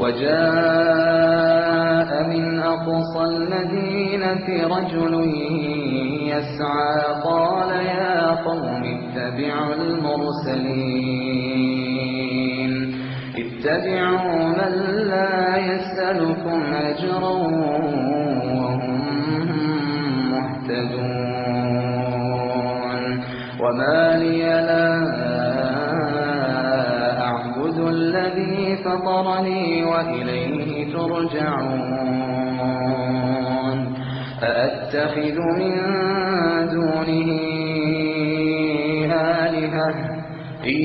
وجاء من أقصى المدينة رجل يسعى قال يا قوم اتبعوا المرسلين اتبعوا من لا يسألكم أجرا وهم مهتدون وما لي لا أعبد الذي فطرني وإليه ترجعون أأتخذ من دونه آلهة إن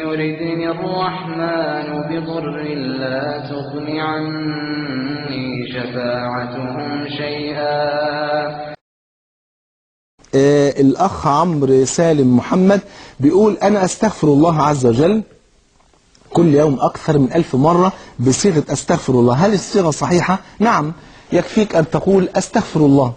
يردني الرحمن بضر لا تغن عني شفاعتهم شيئا. الأخ عمرو سالم محمد بيقول أنا أستغفر الله عز وجل كل يوم أكثر من 1000 مرة بصيغة أستغفر الله. هل الصيغة صحيحة؟ نعم، يكفيك أن تقول أستغفر الله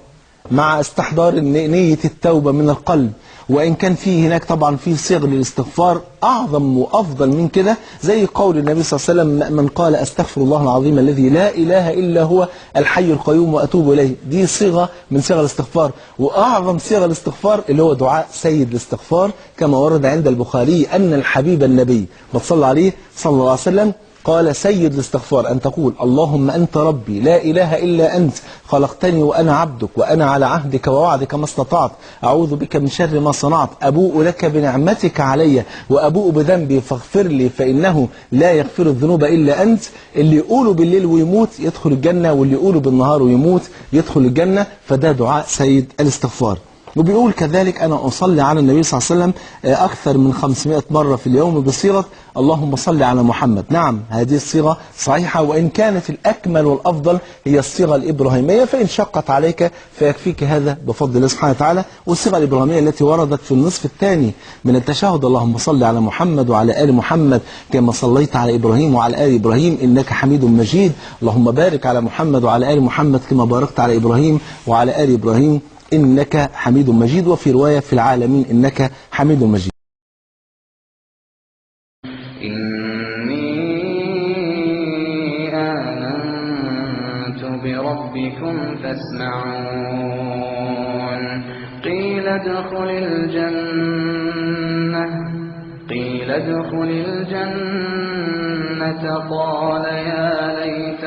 مع استحضار نية التوبة من القلب. وإن كان فيه هناك طبعا فيه صيغ للاستغفار أعظم وأفضل من كده، زي قول النبي صلى الله عليه وسلم من قال أستغفر الله العظيم الذي لا إله إلا هو الحي القيوم وأتوب إليه، دي صيغة من صيغ الاستغفار. وأعظم صيغ الاستغفار اللي هو دعاء سيد الاستغفار، كما ورد عند البخاري أن الحبيب النبي صلى عليه صلى الله عليه وسلم قال سيد الاستغفار أن تقول اللهم أنت ربي لا إله إلا أنت خلقتني وأنا عبدك وأنا على عهدك ووعدك ما استطعت أعوذ بك من شر ما صنعت أبوء لك بنعمتك علي وأبوء بذنبي فاغفر لي فإنه لا يغفر الذنوب إلا أنت. اللي يقوله بالليل ويموت يدخل الجنة، واللي يقوله بالنهار ويموت يدخل الجنة. فده دعاء سيد الاستغفار. وبيقول كذلك أنا أصلي على النبي صلى الله عليه وسلم أكثر من 500 مرة في اليوم بصيغة اللهم صل على محمد. نعم، هذه الصيغة صحيحة، وإن كانت الأكمل والأفضل هي الصيغة الإبراهيمية، فإن شقت عليك فيكفيك هذا بفضل الله سبحانه وتعالى. والصيغة الإبراهيمية التي وردت في النصف الثاني من التشهد اللهم صل على محمد وعلى آل محمد كما صليت على إبراهيم وعلى آل إبراهيم إنك حميد مجيد، اللهم بارك على محمد وعلى آل محمد كما باركت على إبراهيم وعلى آل إبراهيم إنك حميد مجيد، وفي رواية في العالمين إنك حميد مجيد. إني آمنت بربكم فاسمعون قيل ادخل الجنة قال يا ليت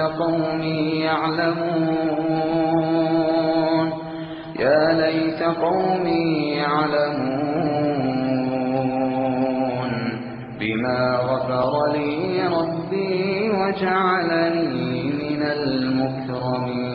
قومي يعلمون بما غفر لي ربي وجعلني من المكرمين.